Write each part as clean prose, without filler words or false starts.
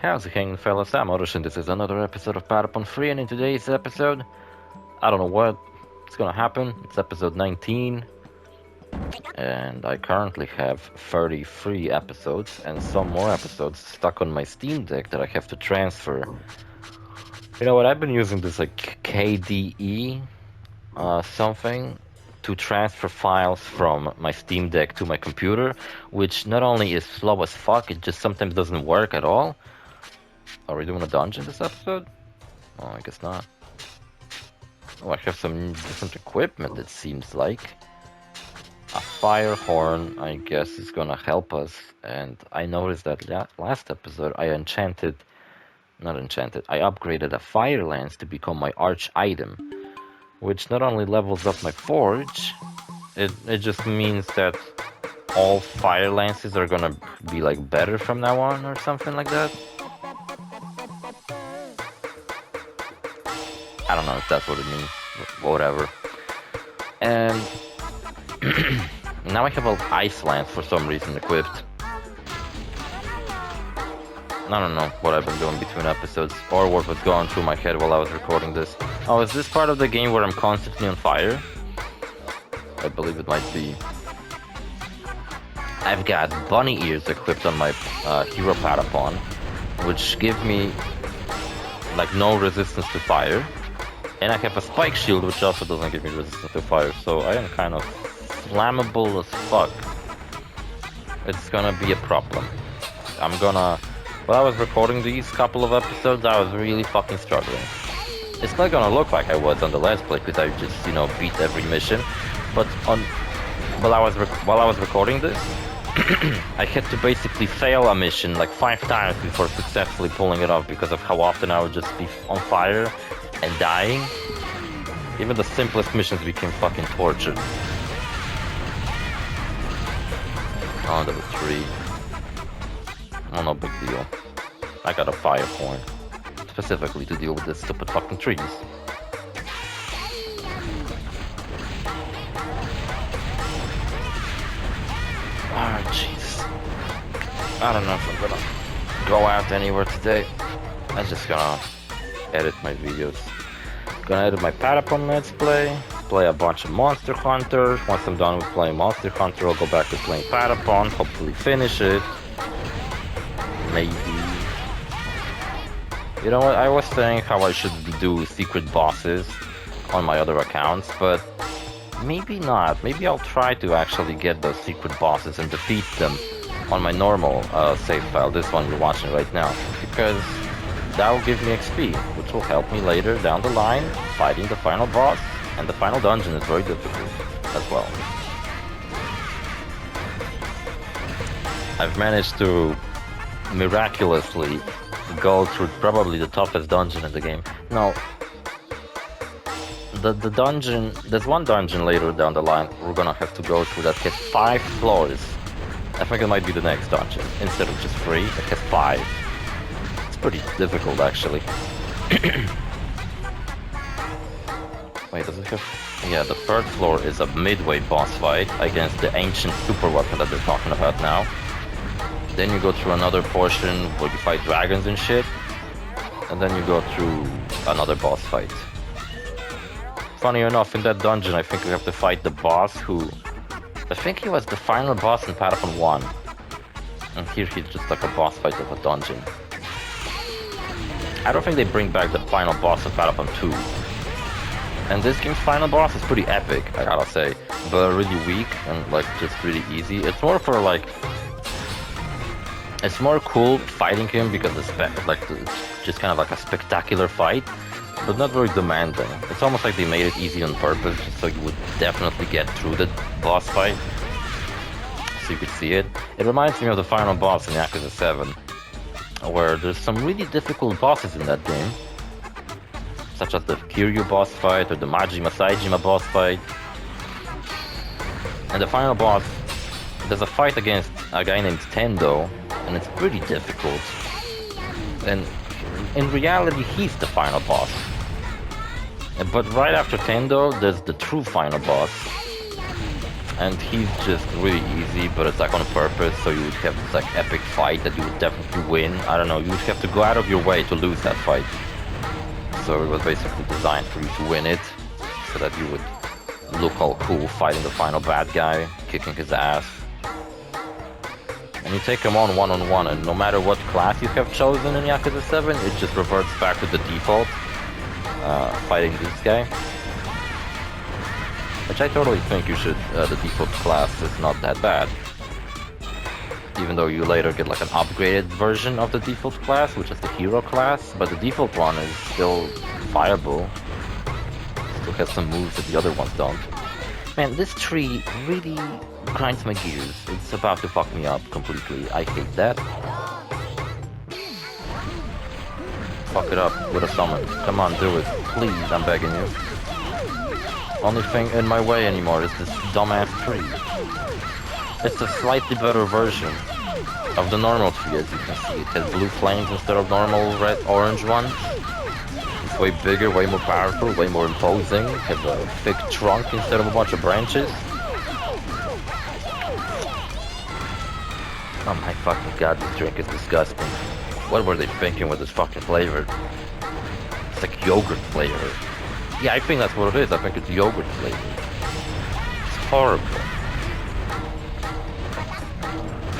How's it hanging, fellas? I'm OrosZ, and this is another episode of Patapon 3, and in today's episode, I don't know what's gonna happen. It's episode 19, and I currently have 33 episodes and some more episodes stuck on my Steam Deck that I have to transfer. You know what? I've been using this like KDE something to transfer files from my Steam Deck to my computer, which not only is slow as fuck, it just sometimes doesn't work at all. Are we doing a dungeon this episode? Oh, I guess not. Oh, I have some different equipment, it seems like. A fire horn, I guess, is gonna help us. And I noticed that last episode I I upgraded a fire lance to become my arch item. Which not only levels up my forge, it just means that all fire lances are gonna be like better from now on or something like that. I don't know if that's what it means. Whatever. And now I have an ice lance for some reason equipped. I don't know what I've been doing between episodes or what was going through my head while I was recording this. Oh, is this part of the game where I'm constantly on fire? I believe it might be. I've got bunny ears equipped on my hero Patapon, which give me like no resistance to fire. And I have a spike shield, which also doesn't give me resistance to fire, so I am kind of flammable as fuck. It's gonna be a problem. While I was recording these couple of episodes, I was really fucking struggling. It's not gonna look like I was on the last play, because I just, beat every mission. But while I was recording this, I had to basically fail a mission like 5 times before successfully pulling it off because of how often I would just be on fire and dying. Even the simplest missions became fucking torture. Oh, there was 3. Oh, no big deal. I got a fire horn. Specifically to deal with these stupid fucking trees. Oh, jeez. I don't know if I'm gonna go out anywhere today. I'm just gonna edit my videos. Gonna edit my Patapon Let's play a bunch of Monster Hunter. Once I'm done with playing Monster Hunter, I'll go back to playing Patapon, hopefully finish it. Maybe. You know what, I was saying how I should do secret bosses on my other accounts, but maybe not. Maybe I'll try to actually get those secret bosses and defeat them on my normal save file, this one you're watching right now, because that will give me XP, which will help me later down the line fighting the final boss, and the final dungeon is very difficult as well. I've managed to miraculously go through probably the toughest dungeon in the game. No, the dungeon, there's one dungeon later down the line we're gonna have to go through that has 5 floors. I think it might be the next dungeon. Instead of just 3, it has 5. It's pretty difficult actually. Wait, does it have... Yeah, the 3rd floor is a midway boss fight against the ancient super weapon that they're talking about now. Then you go through another portion where you fight dragons and shit. And then you go through another boss fight. Funny enough, in that dungeon I think we have to fight the boss who... I think he was the final boss in Patapon 1. And here he's just like a boss fight of a dungeon. I don't think they bring back the final boss of Patapon 2. And this game's final boss is pretty epic, I gotta say. But really weak and like just really easy. It's more for like... It's more cool fighting him because it's just kind of like a spectacular fight, but not very demanding. It's almost like they made it easy on purpose, just so you would definitely get through the boss fight, so you could see it. It reminds me of the final boss in Yakuza 7, where there's some really difficult bosses in that game, such as the Kiryu boss fight or the Majima Saijima boss fight. And the final boss, there's a fight against a guy named Tendo, and it's pretty difficult. And in reality, he's the final boss. But right after Tendo, there's the true final boss. And he's just really easy, but it's like on purpose, so you would have this like epic fight that you would definitely win. I don't know, you would have to go out of your way to lose that fight. So it was basically designed for you to win it, so that you would look all cool fighting the final bad guy, kicking his ass. And you take him on one-on-one, and no matter what class you have chosen in Yakuza 7, it just reverts back to the default, fighting this guy. Which I totally think you should, the default class is not that bad. Even though you later get like an upgraded version of the default class, which is the hero class, but the default one is still viable. Still has some moves that the other ones don't. Man, this tree really grinds my gears. It's about to fuck me up completely. I hate that. Fuck it up with a summon. Come on, do it. Please, I'm begging you. Only thing in my way anymore is this dumbass tree. It's a slightly better version of the normal tree, as you can see. It has blue flames instead of normal red-orange ones. It's way bigger, way more powerful, way more imposing. It has a thick trunk instead of a bunch of branches. Oh my fucking god, this drink is disgusting. What were they thinking with this fucking flavor? It's like yogurt flavor. Yeah, I think that's what it is. I think it's yogurt flavor. It's horrible.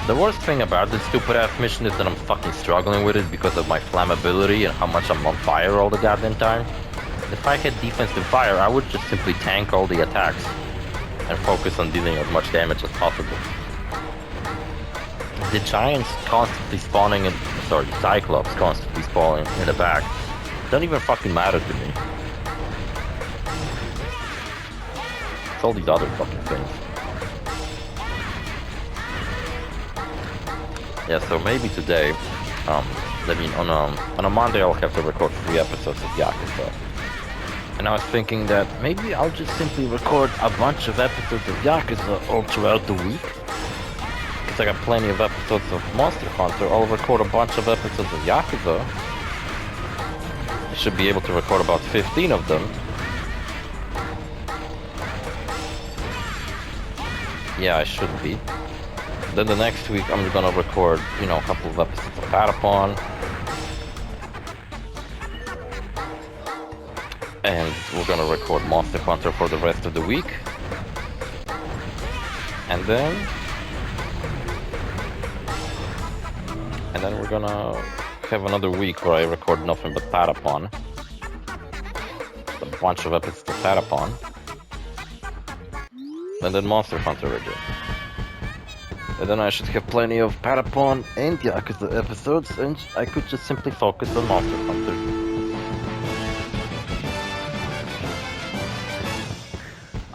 The worst thing about this stupid ass mission is that I'm fucking struggling with it because of my flammability and how much I'm on fire all the goddamn time. If I had defensive fire, I would just simply tank all the attacks and focus on dealing as much damage as possible. The giants constantly spawning in, sorry, the Cyclops constantly spawning in the back don't even fucking matter to me. It's all these other fucking things. Yeah, so maybe today, I mean on a Monday I'll have to record 3 episodes of Yakuza. And I was thinking that maybe I'll just simply record a bunch of episodes of Yakuza all throughout the week. Because I got plenty of episodes of Monster Hunter, I'll record a bunch of episodes of Yakuza. I should be able to record about 15 of them. Yeah, I should be. Then the next week I'm gonna record, you know, a couple of episodes of Patapon. And we're gonna record Monster Hunter for the rest of the week. And then we're gonna have another week where I record nothing but Patapon. A bunch of episodes of Patapon. And then Monster Hunter again. And then I should have plenty of Patapon and Yakuza episodes, and I could just simply focus on Monster Hunter.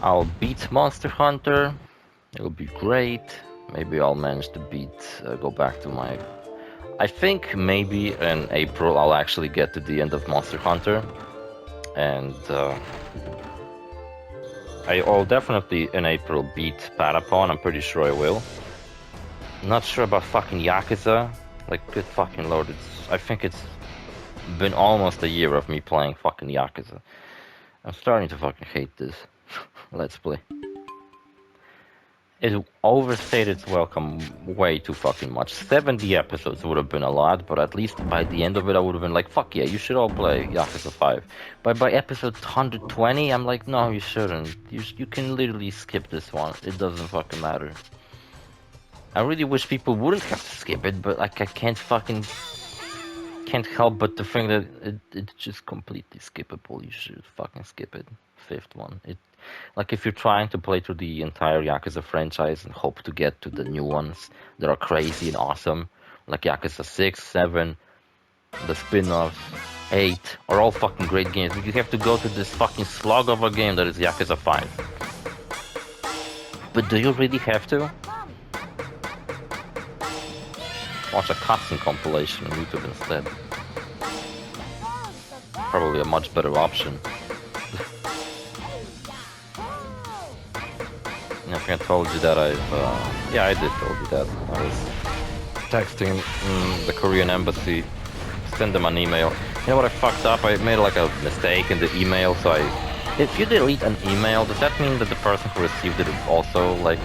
I'll beat Monster Hunter. It'll be great. Maybe I'll manage to go back to my... I think maybe in April I'll actually get to the end of Monster Hunter. And I'll definitely in April beat Patapon. I'm pretty sure I will. Not sure about fucking Yakuza. Like, good fucking lord, I think it's been almost a year of me playing fucking Yakuza. I'm starting to fucking hate this. Let's play. It overstayed its welcome way too fucking much. 70 episodes would have been a lot, but at least by the end of it I would have been like, fuck yeah, you should all play Yakuza 5. But by episode 120, I'm like, no, you shouldn't. You can literally skip this one. It doesn't fucking matter. I really wish people wouldn't have to skip it, but like I can't help but to think that it's just completely skippable. You should fucking skip it. 5th one. Like if you're trying to play through the entire Yakuza franchise and hope to get to the new ones that are crazy and awesome, like Yakuza 6, 7, the spin-offs, 8, are all fucking great games. You have to go to this fucking slog of a game that is Yakuza 5. But do you really have to? Watch a cutscene compilation on YouTube instead. Probably a much better option. I think I told you that yeah, I did told you that. I was texting the Korean embassy, send them an email. You know what I fucked up? I made like a mistake in the email, so if you delete an email, does that mean that the person who received it also, like,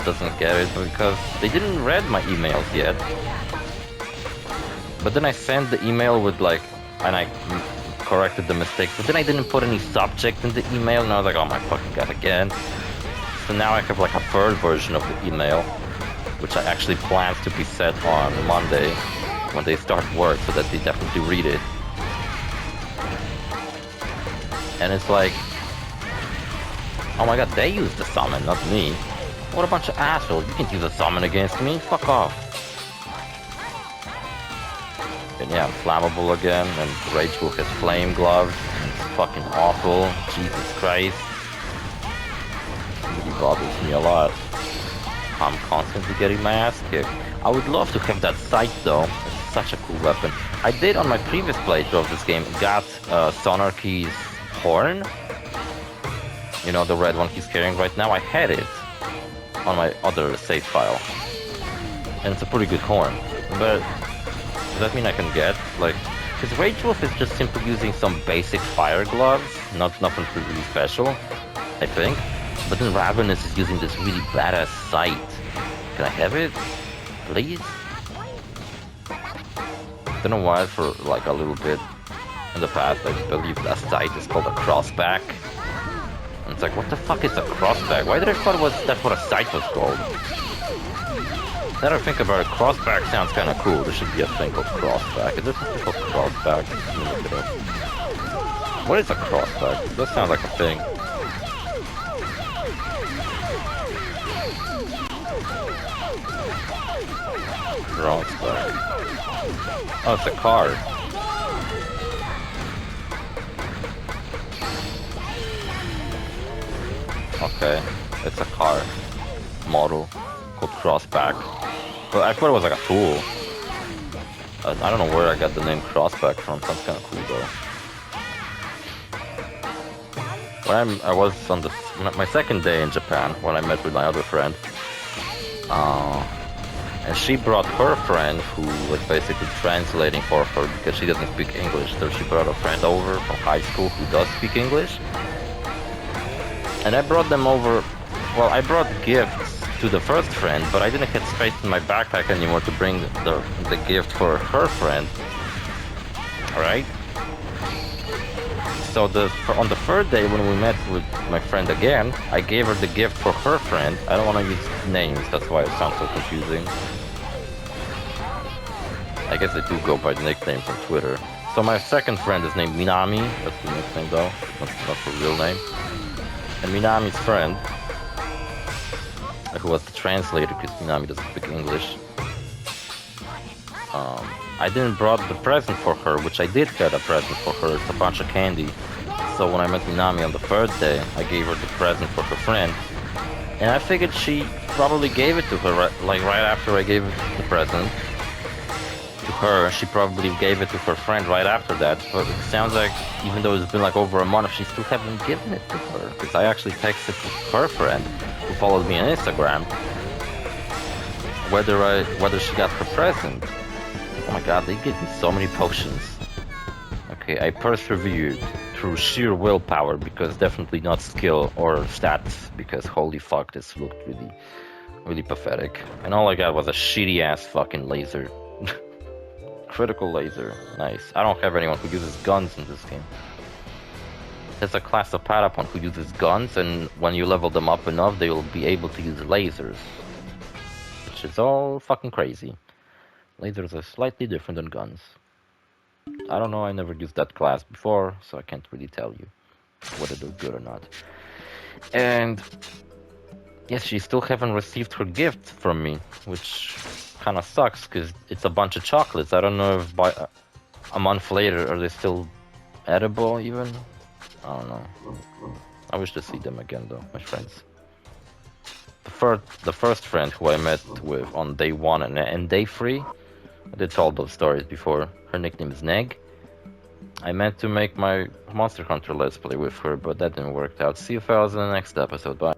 doesn't get it? Because they didn't read my emails yet. But then I sent the email with like, and I corrected the mistake, but then I didn't put any subject in the email, and I was like, oh my fucking god, again. So now I have like a third version of the email, which I actually plan to be set on Monday when they start work, so that they definitely read it. And it's like, oh my god, they used the summon, not me. What a bunch of assholes, you can't use a summon against me, fuck off. And yeah, I'm flammable again, and Rage Wolf has flame gloves. It's fucking awful. Jesus Christ. It really bothers me a lot. I'm constantly getting my ass kicked. I would love to have that sight though. It's such a cool weapon. I did on my previous playthrough of this game got Sonarchy's horn. You know, the red one he's carrying right now. I had it on my other save file. And it's a pretty good horn. But does that mean I can get, like... Because Rage Wolf is just simply using some basic fire gloves, nothing really special, I think. But then Ravenous is using this really badass sight. Can I have it? Please? Don't know why, for like a little bit in the past, I believe that sight is called a crossback. And it's like, what the fuck is a crossback? Why did I thought that's what a sight was called? Now that I think about it, crossback sounds kind of cool. There should be a thing called crossback. Is there something called crossback? Let me look it up. What is a crossback? It does sound like a thing. Crossback. Oh, it's a car. Okay, it's a car model called Crossback. But I thought it was like a tool. I don't know where I got the name Crossback from. Sounds kind of cool though. When I was on my second day in Japan, when I met with my other friend, and she brought her friend who was basically translating for her because she doesn't speak English. So she brought a friend over from high school who does speak English. And I brought them over, well, I brought gifts to the first friend, but I didn't have space in my backpack anymore to bring the gift for her friend. Alright? So on the third day when we met with my friend again, I gave her the gift for her friend. I don't want to use names, that's why it sounds so confusing. I guess they do go by nicknames on Twitter. So my second friend is named Minami, that's the nickname though, not her real name. And Minami's friend, who was the translator because Minami doesn't speak English, I didn't brought the present for her, which I did get a present for her. It's a bunch of candy. So when I met Minami on the third day, I gave her the present for her friend. And I figured she probably gave it to her, right after I gave the present to her. She probably gave it to her friend right after that. But it sounds like, even though it's been like over a month, she still haven't given it to her. Because I actually texted her friend, who follows me on Instagram, whether she got her present. Oh my god, they give me so many potions. Okay, I persevered through sheer willpower, because definitely not skill or stats, because holy fuck, this looked really, really pathetic. And all I got was a shitty ass fucking laser. Critical laser, nice. I don't have anyone who uses guns in this game. There's a class of Patapon who uses guns, and when you level them up enough, they will be able to use lasers. Which is all fucking crazy. Lasers are slightly different than guns. I don't know, I never used that class before, so I can't really tell you whether they're good or not. And yes, she still haven't received her gift from me, which kind of sucks, because it's a bunch of chocolates. I don't know if by a month later, are they still edible even? I don't know. I wish to see them again though, my friends. The first friend who I met with on day 1 and day 3, I did tell those stories before. Her nickname is Neg. I meant to make my Monster Hunter Let's Play with her, but that didn't work out. See you fellas in the next episode. Bye.